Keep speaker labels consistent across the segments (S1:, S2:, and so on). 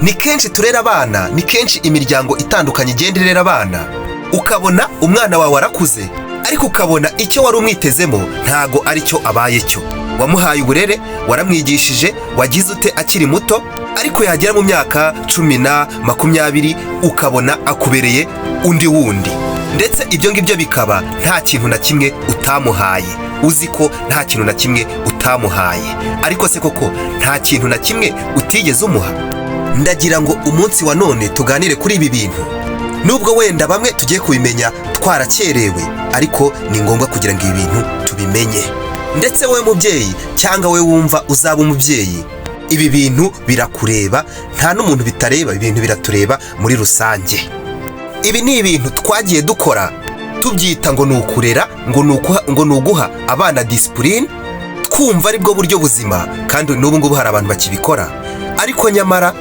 S1: ni kenshi turera abana, ni kenshi imiryango itandukanye igenda irera abana, ukabona umwana wawe arakuze ariko ukabona icyo wari umwitezemo ntago ari cyo abaye cyo. Wamuhaye uburere, waramwigishije, wagize ute akiri muto, ariko yagera mu myaka 10 na 20 ukabona akubereye undi wundi, ndetse ibyo ngibyo bikaba nta kintu na kimwe utamuhaye. Uzi ko nta kintu na kimwe utamuhaye, ariko se koko nta kintu na kimwe utigeze umuha? Ndagira ngo umunsi wa none tuganire kuri ibi bintu, nubwo wenda bamwe tugiye kubimenya twarakerewe, ariko ni ngombwa kugira ngo ibi bintu tubimenye. Ndetse we mubyeyi cyangwa we wumva uzaba umubyeyi, ibi bintu birakureba, nta n'umuntu bitareba, ibintu biratureba muri rusange. Ibi ni ibintu twagiye dukora tubyita ngo ni ukurera, ngo ni uguha abana disipurine, twumva ari bwo buryo buzima, kandi n'ubu ngubu hari abantu bakibikora, ariko nyamara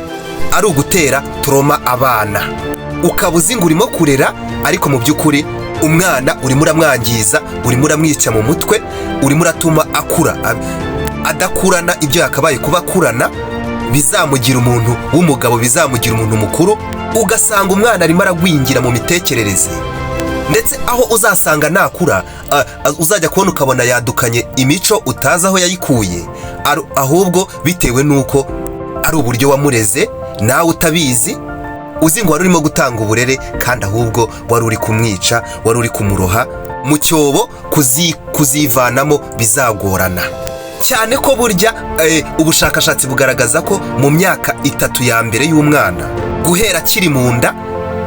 S1: ari ugutera trauma abana. Ukaba uzi ngo urimo kurera, ariko mu by'ukuri umwana urimo uramwangiza, urimo uramwica mu mutwe, urimo uratuma akura adakurana ibyo yakabaye kuba akurana, bizamugira umuntu w'umugabo, bizamugira umuntu mukuru. Ugasanga umwana arimo aragwingira mu mitekerereze, ndetse aho uzasanga nakura uzajya kubona ukabona yadukanye imico utazi aho yayikuye, ahubwo bitewe n'uko ari uburyo wamureze nawe utabizi. Uzi ngo wari urimo gutanga uburere, kandi ahubwo wari uri kumwica, wari uri kumuroha mu cyobo, kuzivanamo bizagorana cyane. Ko burya ubushakashatsi bugaragaza ko mu myaka 3 ya mbere y'umwana, guhera akiri mu nda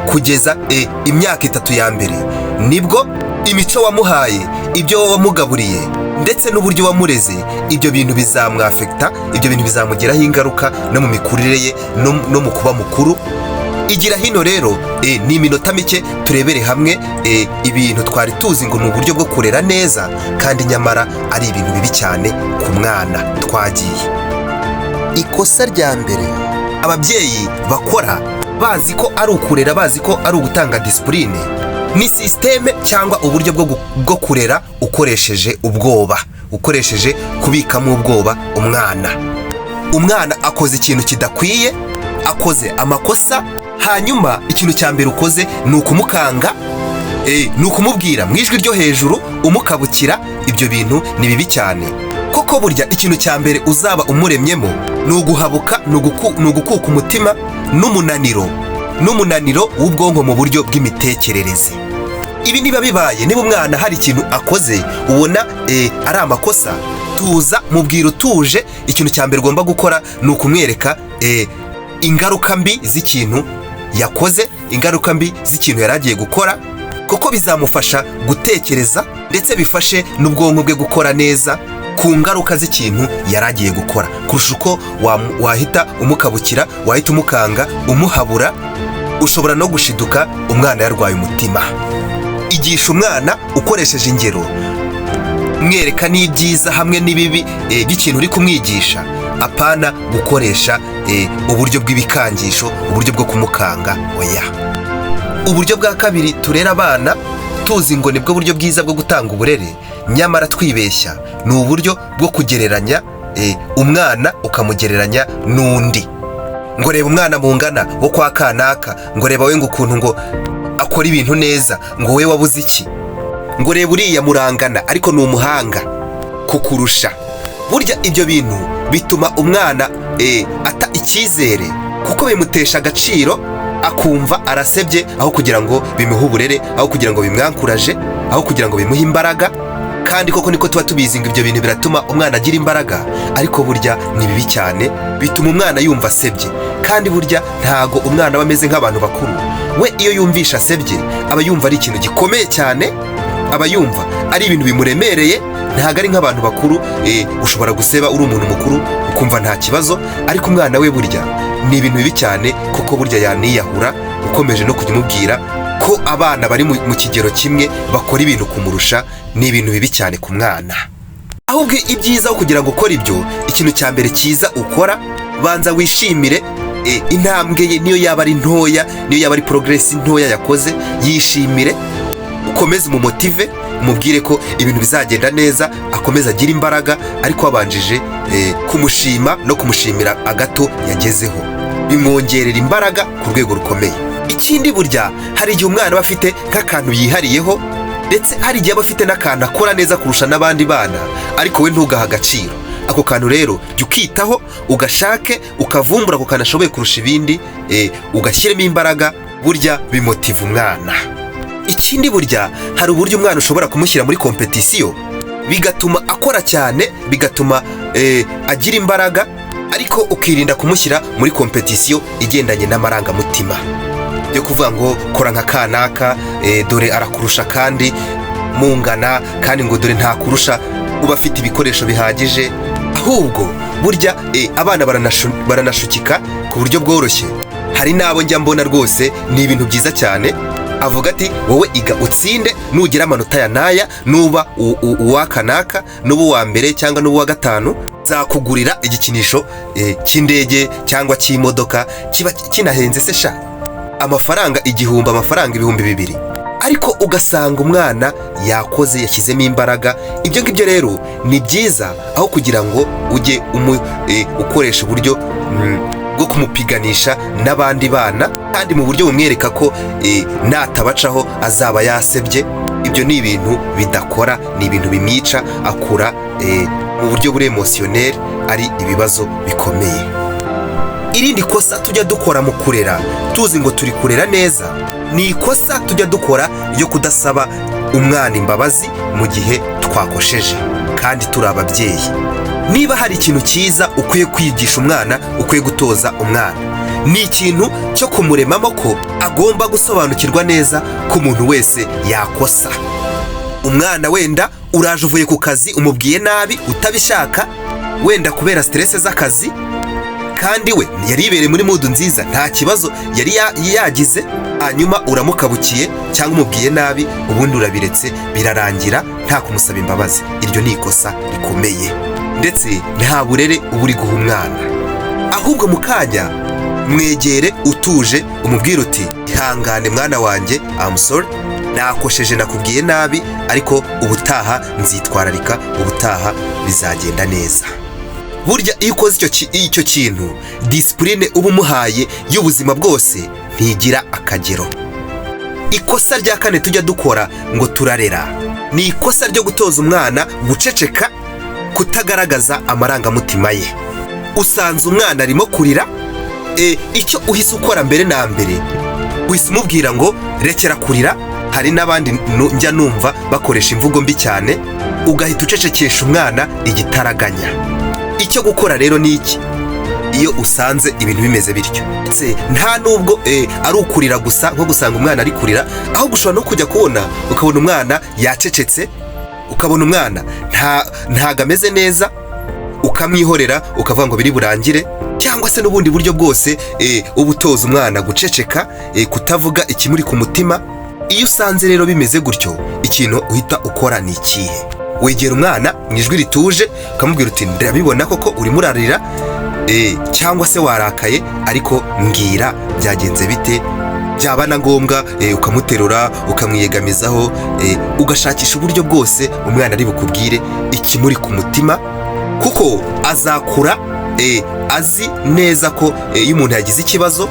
S1: kugeza imyaka 3 ya mbere, nibwo imico wamuhaye, ibyo wamugaburiye ndetse n'uburyo wamureze, ibyo bintu bizamwafekta, ibyo bintu bizamugiraho ingaruka no mu mikurire ye no mu kuba mukuru. Igira hino rero ni iminota mike turebere hamwe ibintu twari tuzi ngo ni uburyo bwo kurera neza, kandi nyamara ari ibintu bibi cyane ku mwana. Twagiye ikosa rya mbere ababyeyi bakora, bazi ko ari ukurera, bazi ko ari ugutanga disipurine, ni sisiteme cyangwa uburyo bwo kurera ukoresheje ubwoba, ukoresheje kubikamo ubwoba umwana akoze ikintu kidakwiye, akoze amakosa, hanyuma ikintu cya mbere ukoze ni ukumukanga, ni ukumubwira mu ijwi ryo hejuru, umukabukira. Ibyo bintu ni bibi cyane, koko burya ikintu cya mbere uzaba umuremyemo ni uguhabuka, ni ugukuka umutima n'umunaniro w'ubwonko mu buryo bw'imitekerereze. Ibi niba bibaye, niba umwana hari ikintu akoze ubona ari amakosa, tuza mubwira utuje. Ikintu cya mbere ugomba gukora ni ukumwereka ingaruka mbi z'ikintu yakoze, ingaruka mbi z'ikintu yari agiye gukora, kuko bizamufasha gutekereza, ndetse bifashe n'ubwonko bwe gukora neza ku ngaruka z'ikintu yari agiye gukora, kurusha uko wahita umukabukira, wahita umukanga, umuhabura. Ushobora no gushiduka umwana yarwaye umutima. Igisha umwana ukoresheje ingero, mwereka n'ibyiza hamwe n'ibibi by'ikintu uri kumwigisha, apana gukoresha uburyo bw'ibikangisho, uburyo bwo kumukanga. Oya. Uburyo bwa kabiri turera abana tuzi ngo nibwo buryo bwiza bwo gutanga uburere, nyamara twibeshya, ni uburyo bwo kugereranya umwana, ukamugereranya n'undi. Ngo reba umwana mungana wo kwa kanaka, ngo reba we ngo ukuntu ngo akora ibintu neza, ngo we wabuze iki, ngo reba uriya murangana ariko ni umuhanga kukurusha. Burya ibyo bintu bituma umwana ata icyizere, kuko bimutesha agaciro, akumva arasebye, aho kugira ngo bimuhe uburere, aho kugira ngo bimwankuraje, aho kugira ngo bimuhe imbaraga. Kandi koko niko tuba tubizi ngo ibyo bintu biratuma umwana agira imbaraga, ariko burya ni bibi cyane, bituma umwana yumva asebye. Kandi burya ntago umwana aba ameze nk'abantu bakuru. We iyo yumvisha asebye aba yumva ari ikintu gikomeye cyane, aba yumva ari ibintu bimuremereye, ntago ari nk'abantu bakuru. Ushobora guseba uri umuntu mukuru ukumva nta kibazo, ariko umwana we burya ni ibintu bibi cyane, kuko burya yaniyahura ukomeje no kujya umubwira ko abana bari mu kigero kimwe bakora ibintu kumurusha. Ni ibintu bibi cyane ku mwana. Ahubwo ibyiza aho kugira ngo ukore ibyo, ikintu cya mbere cyiza ukora, banza wishimire intambwe ye, niyo yaba ari ntoya, niyo yaba ari progress ntoya yakoze, yishimire, ukomeze mu motive, umubwire ko ibintu bizagenda neza, akomeza agira imbaraga, ariko wabanjije kumushima no kumushimira agato yagezeho. bimwongerera imbaraga ku rwego rukomeye. Ikindi burya hari igihe umwana aba afite nk'akantu yihariyeho, ndetse hari igihe aba afite n'akantu akora neza kurusha n'abandi bana, ariko we ntugaha agaciro ako kantu. Rero jya ukitaho, ugashake ukavumbura ako kantu ashoboye kurusha ibindi, ugashyiremo imbaraga, burya bimotiva umwana. Ikindi burya hari uburyo umwana ushobora kumushyira muri kompetisiyo, bigatuma akora cyane, bigatuma agira imbaraga, ariko ukirinda kumushyira muri kompetisiyo igendanye n'amarangamutima byo kuvuga ngo kora nka kanaka, dore arakurusha kandi mungana, kandi ngo dore ntakurusha, uba afite ibikoresho bihagije. Ahubwo burya abana baranashukika ku buryo bworoshye. Hari n'abo njya mbona rwose ni ibintu byiza cyane, avuga ati wowe iga utsinde, nugira amanota ya naya, nuba uwa kanaka, nuba uwa mbere cyangwa nuba uwa gatanu, zakugurira igikinisho cy'indege cyangwa cy'imodoka kiba kinahenze se sha amafaranga 1000, amafaranga 2000. Ariko ugasanga umwana yakoze, yashyizemo imbaraga. Ibyo ngibyo rero ni byiza, aho kugira ngo ujye ukoresha uburyo bwo kumupiganisha n'abandi bana, kandi mu buryo bumwereka ko natabacaho azaba yasebye. Ibyo ni ibintu bidakora, ni ibintu bimwica, akura mu buryo buri emotionel, ari ibibazo bikomeye. Irindi kosa tujya dukora mu kurera, tuzi ngo turi kurera neza, ni ikosa tujya dukora ryo kudasaba umwana imbabazi mu gihe twakosheje kandi turi ababyeyi. Niba hari ikintu cyiza ukwiye kwigisha umwana, ukwiye gutoza umwana, ni ikintu cyo kumuremamo ko agomba gusobanukirwa neza ko umuntu wese yakosa. Umwana wenda uraje uvuye ku kazi, umubwiye nabi utabishaka, wenda kubera stress z'akazi, kandi we yari ibereye muri mood nziza, nta kibazo yari yagize, hanyuma uramukabukiye cyangwa umubwiye nabi, ubundi urabiretse birarangira nta kumusaba imbabazi. Iryo ni ikosa rikomeye, ndetse nta burere uba uri guha umwana. Ahubwo mu kanya mwegere utuje, umubwire uti ihangane mwana wanjye, I'm sorry, nakosheje, nakubwiye nabi, ariko ubutaha nzitwararika, ubutaha bizagenda neza. Burya iyo ukoze icyo kintu, disipurine uba umuhaye y'ubuzima bwose ntigira akagero. Ikosa rya kane tujya dukora ngo turarera, ni ikosa ryo gutoza umwana guceceka, kutagaragaza amarangamutima ye. Usanze umwana arimo kurira, icyo uhise ukora mbere na mbere, uhise umubwira ngo rekera kurira. Hari n'abandi njya numva bakoresha imvugo mbi cyane, ugahita ucecekesha umwana igitaraganya. Icyo gukora rero ni iki iyo usanze ibintu bimeze bityo? Nta nubwo ari ukurira gusa, nko gusanga umwana ari kurira, aho gushobora no kujya ukabona umwana yacecetse, ukabona umwana ntago ameze neza, ukamwihorera ukavuga ngo biri burangire, cyangwa se n'ubundi buryo bwose uba utoza umwana guceceka, kutavuga ikimuri ku mutima. Iyo usanze rero bimeze gutyo, ikintu uhita ukora ni ikihe? Wegera umwana mu ijwi rituje, ukamubwira uti ndabibona koko urimo urarira, cyangwa se warakaye, ariko mbwira byagenze bite. Byaba na ngombwa ukamuterura, ukamwiyegamizaho, ugashakisha uburyo bwose umwana ari bukubwire ikimuri ku mutima, kuko azakura azi neza ko iyo umuntu yagize ikibazo,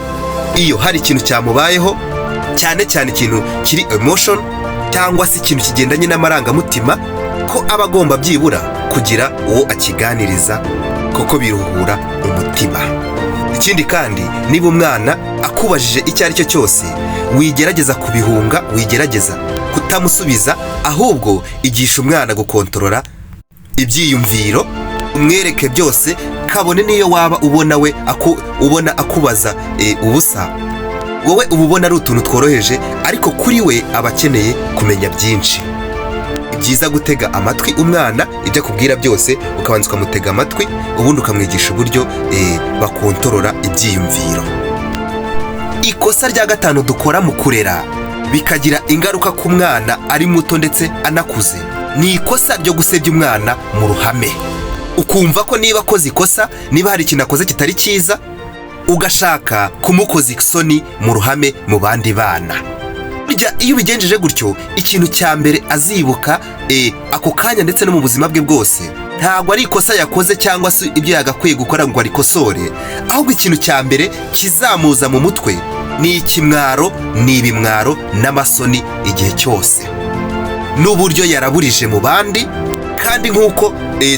S1: iyo hari ikintu cyamubayeho, cyane cyane ikintu kiri emotion cyangwa se ikintu kigendanye n'amarangamutima, ko aba agomba byibura kugira uwo akiganiriza, kuko biruhura umutima. Ikindi kandi, niba umwana akubajije icyo ari cyo cyose, wigerageza kubihunga, wigerageza kutamusubiza, ahubwo igisha umwana gukontorora ibyiyumviro, umwereke byose, kabone niyo waba ubona akubaza ubusa, wowe uba ubona ari utuntu tworoheje, ariko kuri we aba akeneye kumenya byinshi. Byiza gutega amatwi umwana, ibyo akubwira byose ukabanza ukamutega amatwi, ubundi ukamwigisha uburyo bakontorora ibyiyumviro. Ikosa rya gatanu dukora mu kurera, bikagira ingaruka ku mwana ari muto ndetse anakuze, ni ikosa ryo gusebya umwana mu ruhame. Ukumva ko niba akoze ikosa, niba hari ikintu akoze kitari cyiza, ugashaka kumukoza isoni mu ruhame mu bandi bana. Iyo ubigenjeje gutyo, ikintu cya mbere azibuka ako kanya ndetse no mu buzima bwe bwose, ntabwo ari ikosa yakoze cyangwa se ibyo yagakwiye gukora ngo arikosore, ahubwo ikintu cya mbere kizamuza mu mutwe ni ikimwaro, ni ibimwaro n'amasoni igihe cyose, n'uburyo yaraburije mu bandi. Kandi nk'uko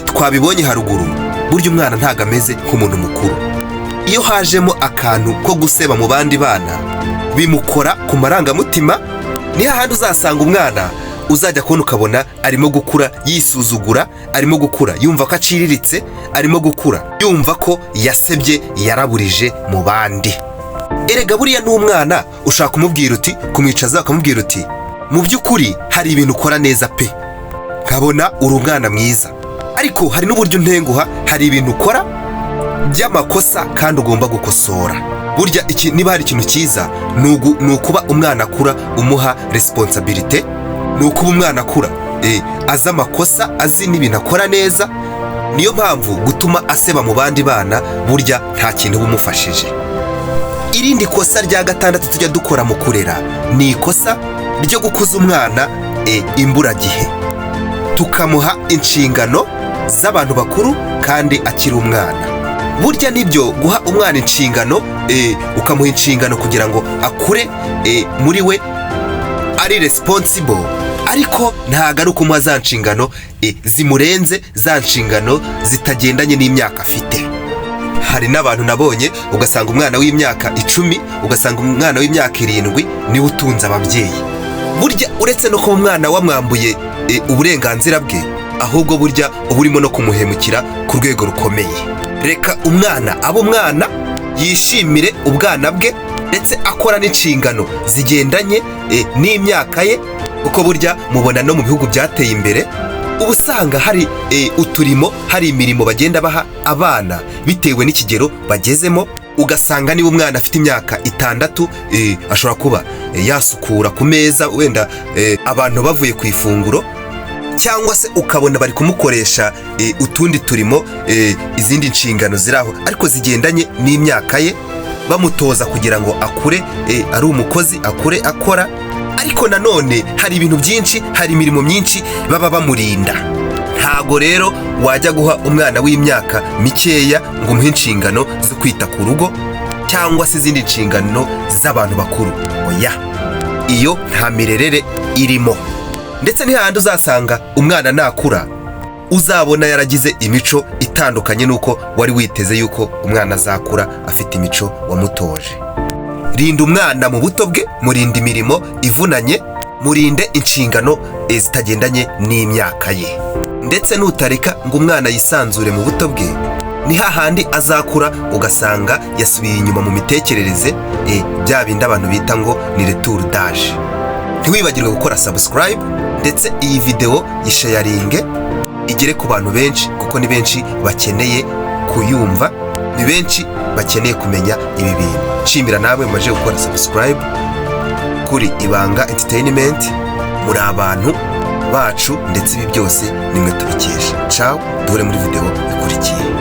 S1: twabibonye haruguru, burya umwana ntabwo ameze nk'umuntu mukuru. Iyo hajemo akantu ko guseba mu bandi bana bimukora ku marangamutima, ni hahandi uzasanga umwana uzajya kubona ukabona arimo gukura yisuzugura, arimo gukura yumva ko aciriritse, arimo gukura yumva ko yasebye, yaraburije mu bandi. Erega buriya n'umwana ushaka kumubwira uti, kumwicaza ukamubwira uti mu by'ukuri hari ibintu ukora neza pe, nkabona uri umwana mwiza, ariko hari n'uburyo ntenguha, hari ibintu ukora by'amakosa kandi ugomba gukosora. Burya niba hari ikintu cyiza ni ukuba umwana akura umuha resiponsabirite, ni ukuba umwana akura azi amakosa, azi n'ibintu akora neza. Niyo mpamvu gutuma aseba mu bandi bana burya nta kintu bumufashije. Irindi kosa rya gatandatu tujya dukora mu kurera ni ikosa ryo gukuza umwana imburagihe, tukamuha inshingano z'abantu bakuru kandi akiri umwana. Burya nibyo guha umwana inshingano, ukamuha inshingano kugira ngo akure muri we ari responsible, ariko ntabwo ari ukumuha za nshingano zimurenze, za nshingano zitagendanye n'imyaka afite. Hari n'abantu nabonye ugasanga umwana w'imyaka 10, ugasanga umwana w'imyaka 7 niwe utunze ababyeyi. Burya uretse no kuba umwana wamwambuye uburenganzira bwe, ahubwo burya uba urimo no kumuhemukira ku rwego rukomeye. Reka umwana aba umwana, yishimire ubwana bwe ndetse akora n'inshingano zigendanye n'imyaka ye, kuko burya mubona no mu bihugu byateye imbere uba usanga hari uturimo, hari imirimo bagenda baha abana bitewe n'ikigero bagezemo. Ugasanga niba umwana afite imyaka 6 ashobora kuba yasukura ku meza wenda abantu bavuye ku ifunguro, cyangwa se ukabona bari kumukoresha utundi turimo, izindi nshingano ziraho ariko zigendanye n'imyaka ye, bamutoza kugira ngo akure ari umukozi, akure akora. Ariko nanone hari ibintu byinshi, hari imirimo myinshi baba bamurinda. Ntago rero wajya guha umwana w'imyaka mikeya ngo umuhe inshingano zo kwita ku rugo cyangwa se izindi nshingano z'abantu bakuru. Oya, iyo nta mirerere irimo. Ndetse n'ahandi uzasanga umwana nakura uzabona yaragize imico itandukanye nuko wari witeze yuko umwana azakura afite imico wamutoje. Rinda umwana mu buto bwe, murinde imirimo ivunanye, murinde inshingano zitagendanye n'imyaka ye. Ndetse nutareka ngo umwana yisanzure mu buto bwe, ni hahandi azakura ugasanga yasubiye inyuma mu mitekerereze, bya bindi abantu bita ngo ni retour d'âge. Ntiwibagirwe gukora subscribe, ndetse iyi video yisharinge igere ku bantu benshi, kuko ni benshi bakeneye kuyumva, ni benshi bakeneye kumenya ibi bintu. Nshimira nawe mumaje gukora subscribe kuri Ibanga Entertainment. Muri abantu bacu ndetse ibi byose nimwe tubikesha. Ciao, duhure muri video ikurikiye.